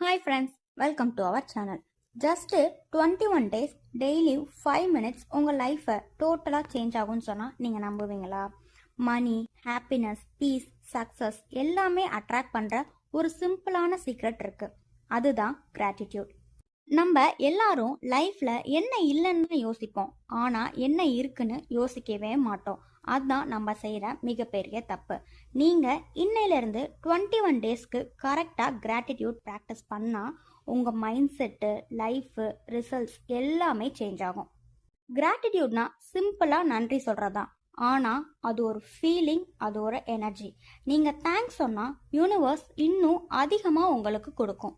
Hi friends, welcome to our channel. Just 21 days, daily 5 minutes உங்கள் லைஃப்பை டோட்டலாக change ஆகும்னு சொன்னால் நீங்கள் நம்புவீங்களா? மணி, ஹாப்பினஸ், பீஸ், சக்ஸஸ் எல்லாமே அட்ராக்ட் பண்ணுற ஒரு சிம்பிளான சீக்ரெட் இருக்குது. அதுதான் கிராட்டிடியூட். நம்ம எல்லாரும் லைஃப்ல என்ன இல்லைன்னு யோசிப்போம், ஆனா என்ன இருக்குன்னு யோசிக்கவே மாட்டோம். அதுதான் நம்ம செய்யற மிகப்பெரிய தப்பு. நீங்க இன்னையிலிருந்து 21 டேஸ்க்கு கரெக்டா கிராட்டிடியூட் ப்ராக்டிஸ் பண்ணா உங்க மைண்ட் செட்டு, லைஃப், ரிசல்ட்ஸ் எல்லாமே சேஞ்ச் ஆகும். கிராட்டிடியூட்னா சிம்பிளா நன்றி சொல்றதுதான். ஆனா அது ஒரு ஃபீலிங், அது ஒரு எனர்ஜி. நீங்க தேங்க்ஸ் சொன்னா யூனிவர்ஸ் இன்னும் அதிகமா உங்களுக்கு கொடுக்கும்.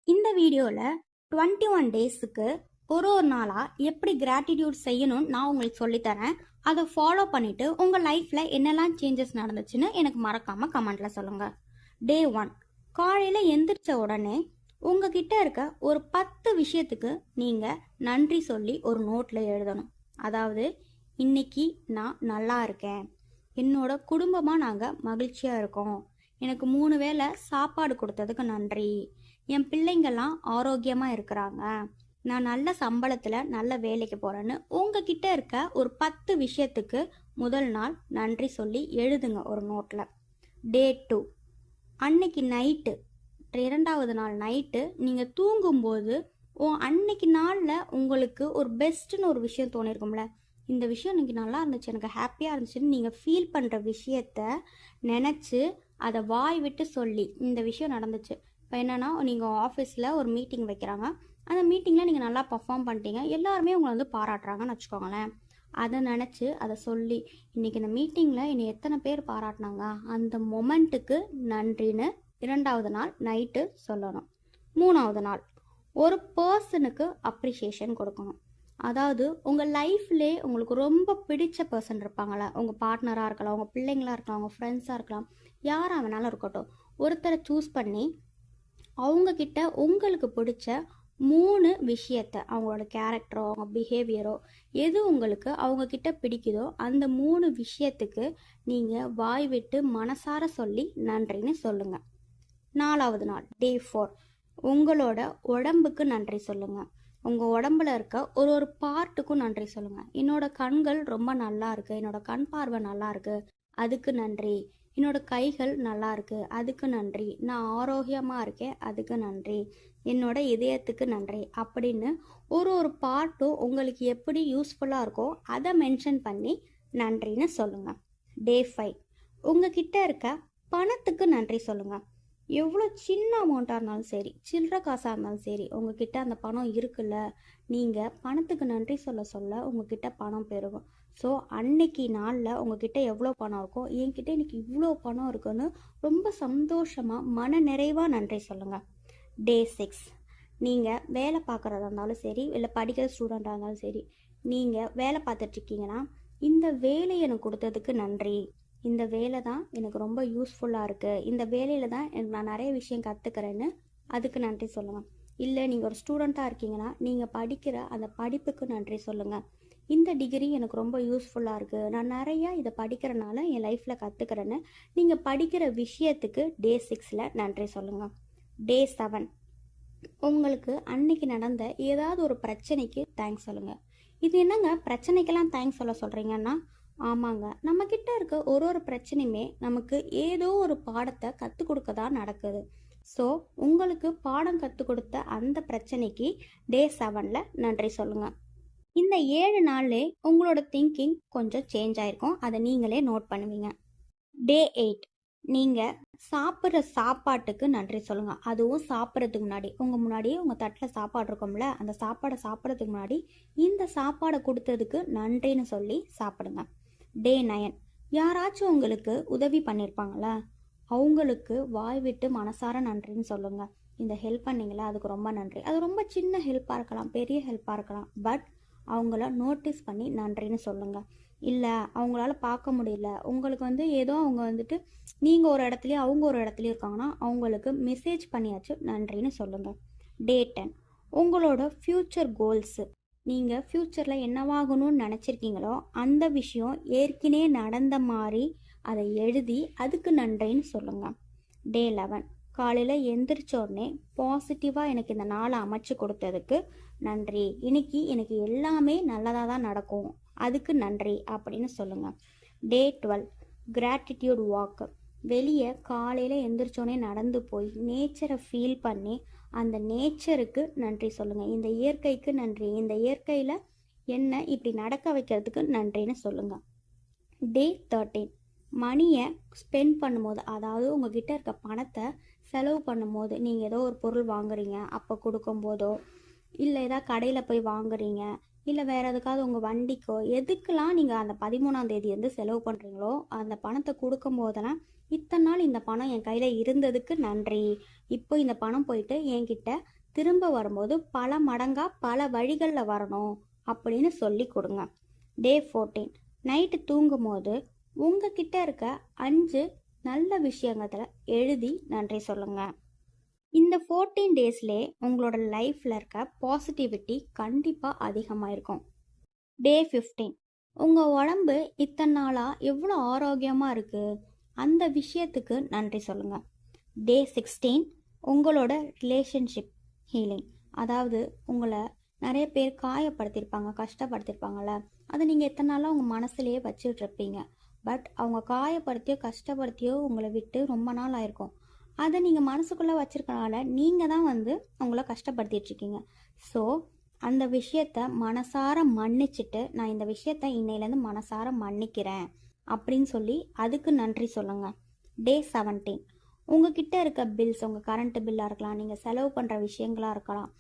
இந்த வீடியோல 21 டேஸுக்கு ஒரு நாளாக எப்படி கிராட்டிடியூட் செய்யணும்னு நான் உங்களுக்கு சொல்லித்தரேன். அதை ஃபாலோ பண்ணிவிட்டு உங்கள் லைஃப்பில் என்னெல்லாம் சேஞ்சஸ் நடந்துச்சுன்னு எனக்கு மறக்காமல் கமெண்ட்டில் சொல்லுங்கள். டே 1, காலையில் எந்திரிச்ச உடனே உங்ககிட்ட இருக்க ஒரு 10 விஷயத்துக்கு நீங்கள் நன்றி சொல்லி ஒரு நோட்டில் எழுதணும். அதாவது, இன்னைக்கு நான் நல்லா இருக்கேன், என்னோட குடும்பமாக நாங்கள் மகிழ்ச்சியாக இருக்கோம், எனக்கு 3 வேளை சாப்பாடு கொடுத்ததுக்கு நன்றி, என் பிள்ளைங்கள்லாம் ஆரோக்கியமாக இருக்கிறாங்க, நான் நல்ல சம்பளத்தில் நல்ல வேலைக்கு போகிறேன்னு உங்ககிட்ட இருக்க ஒரு 10 விஷயத்துக்கு முதல் நாள் நன்றி சொல்லி எழுதுங்க ஒரு நோட்டில். டே 2, அன்னைக்கு நைட்டு, 2வது நாள் நைட்டு நீங்கள் தூங்கும்போது அன்னைக்கு நாளில் உங்களுக்கு ஒரு பெஸ்ட்டுன்னு ஒரு விஷயம் தோணிருக்கும்ல, இந்த விஷயம் இன்னைக்கு நல்லா இருந்துச்சு, எனக்கு ஹாப்பியாக இருந்துச்சுன்னு நீங்கள் ஃபீல் பண்ணுற விஷயத்த நினச்சி அதை வாய் விட்டு சொல்லி, இந்த விஷயம் நடந்துச்சு. இப்போ என்னென்னா, நீங்கள் ஆஃபீஸில் ஒரு மீட்டிங் வைக்கிறாங்க, அந்த மீட்டிங்கில் நீங்கள் நல்லா பர்ஃபார்ம் பண்ணிட்டீங்க, எல்லாருமே உங்களை வந்து பாராட்டுறாங்கன்னு வச்சுக்கோங்களேன். அதை நினச்சி அதை சொல்லி, இன்றைக்கி இந்த மீட்டிங்கில் என்னை எத்தனை பேர் பாராட்டினாங்க, அந்த மொமெண்ட்டுக்கு நன்றின்னு 2வது நாள் நைட்டு சொல்லணும். 3வது நாள் ஒரு பர்சனுக்கு அப்ரிஷியேஷன் கொடுக்கணும். அதாவது உங்கள் லைஃப்லே உங்களுக்கு ரொம்ப பிடிச்ச பர்சன் இருப்பாங்களே, உங்கள் பார்ட்னராக இருக்கலாம், உங்கள் பிள்ளைங்களாக இருக்கலாம், உங்கள் ஃப்ரெண்ட்ஸாக இருக்கலாம், யாராக வேணாலும் இருக்கட்டும், ஒருத்தரை சூஸ் பண்ணி அவங்கக்கிட்ட உங்களுக்கு பிடிச்ச 3 விஷயத்த, அவங்களோட கேரக்டரோ அவங்க பிஹேவியரோ எது உங்களுக்கு அவங்கக்கிட்ட பிடிக்குதோ அந்த 3 விஷயத்துக்கு நீங்கள் வாய் விட்டு மனசார சொல்லி நன்றின்னு சொல்லுங்கள். 4வது நாள் டே 4, உங்களோட உடம்புக்கு நன்றி சொல்லுங்கள். உங்கள் உடம்புல இருக்க ஒரு பார்ட்டுக்கும் நன்றி சொல்லுங்கள். என்னோட கண்கள் ரொம்ப நல்லா இருக்குது, என்னோட கண் பார்வை நல்லா இருக்குது, அதுக்கு நன்றி. என்னோட கைகள் நல்லா இருக்கு, அதுக்கு நன்றி. நான் ஆரோக்கியமாக இருக்கேன், அதுக்கு நன்றி. என்னோட இதயத்துக்கு நன்றி. அப்படின்னு ஒரு பார்ட்டும் உங்களுக்கு எப்படி யூஸ்ஃபுல்லாக இருக்கோ அதை மென்ஷன் பண்ணி நன்றின்னு சொல்லுங்கள். டே 5, உங்ககிட்ட இருக்க பணத்துக்கு நன்றி சொல்லுங்கள். எவ்வளோ சின்ன அமௌண்ட்டாக இருந்தாலும் சரி, சில்லற காசாக இருந்தாலும் சரி, உங்ககிட்ட அந்த பணம் இருக்குல்ல, நீங்கள் பணத்துக்கு நன்றி சொல்ல உங்ககிட்ட பணம் பெருகும். ஸோ அன்னைக்கு நாளில் உங்ககிட்ட எவ்வளோ பணம் இருக்கோ, என்கிட்ட இன்னைக்கு இவ்வளோ பணம் இருக்குன்னு ரொம்ப சந்தோஷமாக மன நிறைவாக நன்றி சொல்லுங்கள். டே 6, நீங்கள் வேலை பார்க்குறதா இருந்தாலும் சரி, இல்லை படிக்கிற ஸ்டூடெண்ட்டாக இருந்தாலும் சரி, நீங்கள் வேலை பார்த்துட்ருக்கீங்கன்னா, இந்த வேலையை எனக்கு கொடுத்ததுக்கு நன்றி, இந்த வேலை தான் எனக்கு ரொம்ப யூஸ்ஃபுல்லாக இருக்குது, இந்த வேலையில் தான் எனக்கு நான் நிறைய விஷயம் கற்றுக்கிறேன்னு அதுக்கு நன்றி சொல்லுங்கள். இல்லை நீங்கள் ஒரு ஸ்டூடெண்ட்டாக இருக்கீங்கன்னா, நீங்கள் படிக்கிற அந்த படிப்புக்கு நன்றி சொல்லுங்கள். இந்த டிகிரி எனக்கு ரொம்ப யூஸ்ஃபுல்லாக இருக்குது, நான் நிறையா இதை படிக்கிறனால என் லைஃப்பில் கற்றுக்கிறேன்னு நீங்கள் படிக்கிற விஷயத்துக்கு டே 6ல் நன்றி சொல்லுங்கள். டே 7, உங்களுக்கு அன்னைக்கு நடந்த ஏதாவது ஒரு பிரச்சனைக்கு தேங்க்ஸ் சொல்லுங்கள். இது என்னங்க பிரச்சனைக்கெல்லாம் தேங்க்ஸ் சொல்கிறீங்கன்னா, ஆமாங்க, நம்மக்கிட்ட இருக்க ஒரு பிரச்சனையுமே நமக்கு ஏதோ ஒரு பாடத்தை கற்றுக் கொடுக்க தான் நடக்குது. ஸோ உங்களுக்கு பாடம் கற்றுக் கொடுத்த அந்த பிரச்சனைக்கு டே 7ல் நன்றி சொல்லுங்கள். இந்த 7 நாள்லே உங்களோட திங்கிங் கொஞ்சம் சேஞ்ச் ஆகிருக்கும், அதை நீங்களே நோட் பண்ணுவீங்க. டே 8, நீங்கள் சாப்பிட்ற சாப்பாட்டுக்கு நன்றி சொல்லுங்கள். அதுவும் சாப்பிட்றதுக்கு முன்னாடி, உங்கள் முன்னாடியே உங்கள் தட்டில் சாப்பாடு இருக்கும்ல, அந்த சாப்பாடை சாப்பிட்றதுக்கு முன்னாடி இந்த சாப்பாடை கொடுத்ததுக்கு நன்றின்னு சொல்லி சாப்பிடுங்க. டே 9, யாராச்சும் உங்களுக்கு உதவி பண்ணியிருப்பாங்களே, அவங்களுக்கு வாய் விட்டு மனசார நன்றின்னு சொல்லுங்கள். இந்த ஹெல்ப் பண்ணிங்களா, அதுக்கு ரொம்ப நன்றி. அது ரொம்ப சின்ன ஹெல்ப்பாக இருக்கலாம், பெரிய ஹெல்ப்பாக இருக்கலாம், பட் அவங்கள நோட்டீஸ் பண்ணி நன்றின்னு சொல்லுங்கள். இல்லை அவங்களால பார்க்க முடியல, உங்களுக்கு ஏதோ அவங்க நீங்கள் ஒரு இடத்துலையும் அவங்க ஒரு இடத்துலையும் இருக்காங்கன்னா அவங்களுக்கு மெசேஜ் பண்ணியாச்சு நன்றின்னு சொல்லுங்கள். டே 10, உங்களோட ஃப்யூச்சர் கோல்ஸு, நீங்கள் ஃப்யூச்சரில் என்னவாகணும்னு நினச்சிருக்கீங்களோ அந்த விஷயம் ஏற்கனவே நடந்த மாதிரி அதை எழுதி அதுக்கு நன்றின்னு சொல்லுங்கள். டே 11, காலையில் எந்திரிச்ச உடனே பாசிட்டிவாக எனக்கு இந்த நாளை அமைச்சு கொடுத்ததுக்கு நன்றி. இன்னைக்கு எனக்கு எல்லாமே நல்லதாக தான் நடக்கும், அதுக்கு நன்றி அப்படின்னு சொல்லுங்கள். டே 12 கிராட்டிடியூட் வாக்கு. வெளியே காலையில் எந்திரிச்சோடனே நடந்து போய் நேச்சரை ஃபீல் பண்ணி அந்த நேச்சருக்கு நன்றி சொல்லுங்கள். இந்த இயற்கைக்கு நன்றி, இந்த இயற்கையில் என்ன இப்படி நடக்க வைக்கிறதுக்கு நன்றின்னு சொல்லுங்கள். டே 13 மணியை ஸ்பெண்ட் பண்ணும்போது, அதாவது உங்ககிட்ட இருக்க பணத்தை செலவு பண்ணும்போது, நீங்கள் ஏதோ ஒரு பொருள் வாங்குறீங்க அப்போ கொடுக்கும்போதோ, இல்லை ஏதாவது கடையில் போய் வாங்குறீங்க, இல்லை வேறு எதுக்காவது உங்கள் வண்டிக்கோ எதுக்கெல்லாம் நீங்கள் அந்த 13ஆம் தேதி வந்து செலவு பண்ணுறீங்களோ அந்த பணத்தை கொடுக்கும் போதெல்லாம் இத்தனை நாள் இந்த பணம் என் கையில் இருந்ததுக்கு நன்றி, இப்போ இந்த பணம் போயிட்டு என்கிட்ட திரும்ப வரும்போது பல மடங்காக பல வழிகளில் வரணும் அப்படின்னு சொல்லி கொடுங்க. டே 14 நைட்டு தூங்கும் போது உங்ககிட்ட இருக்க 5 நல்ல விஷயங்களை எழுதி நன்றி சொல்லுங்கள். இந்த 14 டேஸ்லே உங்களோட லைஃப்பில் இருக்க பாசிட்டிவிட்டி கண்டிப்பாக அதிகமாக இருக்கும். டே 15 உங்கள் உடம்பு இத்தனை நாளாக எவ்வளோ ஆரோக்கியமாக இருக்குது, அந்த விஷயத்துக்கு நன்றி சொல்லுங்கள். டே 16 உங்களோட ரிலேஷன்ஷிப் ஹீலிங். அதாவது உங்களை நிறைய பேர் காயப்படுத்தியிருப்பாங்க, கஷ்டப்படுத்தியிருப்பாங்கள்ல, அதை நீங்கள் எத்தனை நாளாக உங்கள் மனசுலேயே வச்சுட்ருப்பீங்க. பட் அவங்க காயப்படுத்தியோ கஷ்டப்படுத்தியோ உங்களை விட்டு ரொம்ப நாள் ஆயிருக்கும். அதை நீங்கள் மனசுக்குள்ளே வச்சுருக்கனால நீங்கள் தான் வந்து அவங்கள கஷ்டப்படுத்திட்டுருக்கீங்க. ஸோ அந்த விஷயத்த மனசார மன்னிச்சுட்டு, நான் இந்த விஷயத்த இன்னையிலேருந்து மனசார மன்னிக்கிறேன் அப்படின்னு சொல்லி அதுக்கு நன்றி சொல்லுங்கள். டே 17 உங்ககிட்ட இருக்க பில்ஸ், உங்கள் கரண்ட்டு பில்லாக இருக்கலாம், நீங்கள் செலவு பண்ணுற விஷயங்களாக இருக்கலாம்,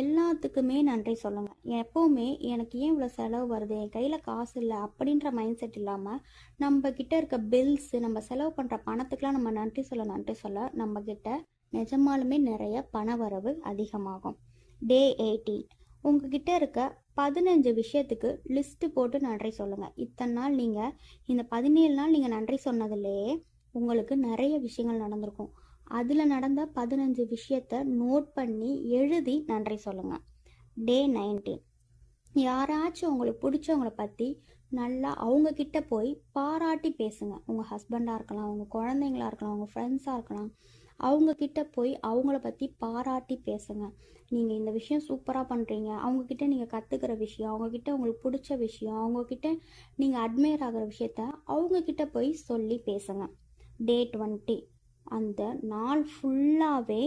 எல்லாத்துக்குமே நன்றி சொல்லுங்கள். எப்போவுமே எனக்கு ஏன் இவ்வளோ செலவு வருது, என் கையில் காசு இல்லை அப்படின்ற மைண்ட் செட் இல்லாமல் நம்ம கிட்ட இருக்க பில்ஸு, நம்ம செலவு பண்ணுற பணத்துக்கெலாம் நம்ம நன்றி சொல்ல நம்மக்கிட்ட நிஜமாலுமே நிறைய பண வரவு அதிகமாகும். டே 18 உங்ககிட்ட இருக்க 15 விஷயத்துக்கு லிஸ்ட்டு போட்டு நன்றி சொல்லுங்கள். இத்தனை நாள் நீங்கள் இந்த 17 நாள் நீங்கள் நன்றி சொன்னதுலேயே உங்களுக்கு நிறைய விஷயங்கள் நடந்திருக்கும். அதில் நடந்த 15 விஷயத்தை நோட் பண்ணி எழுதி நன்றி சொல்லுங்கள். டே 19 யாராச்சும் உங்களுக்கு பிடிச்சவங்கள பற்றி நல்லா அவங்கக்கிட்ட போய் பாராட்டி பேசுங்க. உங்கள் ஹஸ்பண்டாக இருக்கலாம், உங்கள் குழந்தைங்களா இருக்கலாம், உங்கள் ஃப்ரெண்ட்ஸாக இருக்கலாம், அவங்கக்கிட்ட போய் அவங்கள பற்றி பாராட்டி பேசுங்க. நீங்கள் இந்த விஷயம் சூப்பராக பண்ணுறீங்க, அவங்கக்கிட்ட நீங்கள் கற்றுக்கிற விஷயம், அவங்கக்கிட்ட உங்களுக்கு பிடிச்ச விஷயம், அவங்கக்கிட்ட நீங்கள் அட்மையர் ஆகிற விஷயத்த அவங்கக்கிட்ட போய் சொல்லி பேசுங்க. டே 20 அந்த நாள் ஃபுல்லாகவே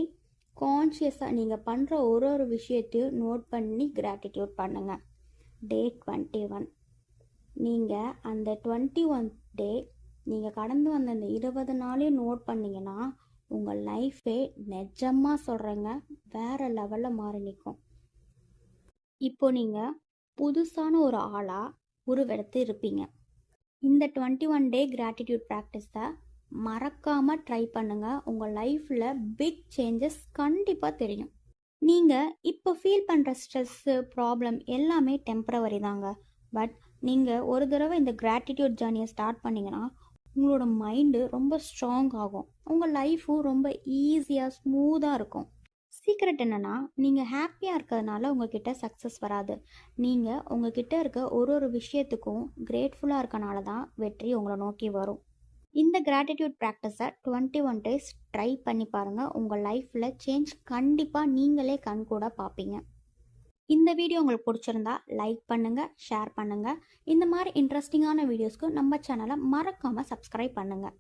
கான்ஷியஸாக நீங்கள் பண்ணுற ஒரு விஷயத்தையும் நோட் பண்ணி கிராட்டிடியூட் பண்ணுங்கள். டே 21 நீங்கள் அந்த 21 டே நீங்கள் கடந்து வந்த அந்த 20 நாளையும் நோட் பண்ணிங்கன்னா உங்கள் லைஃபே நிஜமாக சொல்கிறேங்க வேறு லெவலில் மாறி நிற்கும். இப்போ நீங்கள் புதுசான ஒரு ஆளாக உருவெடுத்து இருப்பீங்க. இந்த 21 டே கிராட்டிடியூட் ப்ராக்டிஸை மறக்காமல் ட்ரை பண்ணுங்கள். உங்கள் லைஃப்பில் பிக் சேஞ்சஸ் கண்டிப்பாக தெரியும். நீங்கள் இப்போ ஃபீல் பண்ணுற ஸ்ட்ரெஸ்ஸு, ப்ராப்ளம் எல்லாமே டெம்பரவரி தாங்க. பட் நீங்கள் ஒரு தடவை இந்த கிராட்டிடியூட் ஜேர்னியை ஸ்டார்ட் பண்ணிங்கன்னா உங்களோட மைண்டு ரொம்ப ஸ்ட்ராங் ஆகும், உங்கள் லைஃப்பும் ரொம்ப ஈஸியாக ஸ்மூத்தாக இருக்கும். சீக்ரெட் என்னென்னா, நீங்கள் ஹாப்பியாக இருக்கிறதுனால உங்ககிட்ட சக்ஸஸ் வராது. நீங்கள் உங்ககிட்ட இருக்க ஒரு விஷயத்துக்கும் கிரேட்ஃபுல்லாக இருக்கனால தான் வெற்றி உங்களை நோக்கி வரும். இந்த கிராட்டிடியூட் ப்ராக்டிஸை 21 டேஸ் ட்ரை பண்ணி பாருங்கள். உங்கள் லைஃப்பில் சேஞ்ச் கண்டிப்பாக நீங்களே கண்கூட பார்ப்பீங்க. இந்த வீடியோ உங்களுக்கு பிடிச்சிருந்தா லைக் பண்ணுங்கள், ஷேர் பண்ணுங்கள். இந்த மாதிரி இன்ட்ரெஸ்டிங்கான வீடியோஸ்க்கு நம்ம சேனலை மறக்காமல் சப்ஸ்கிரைப் பண்ணுங்கள்.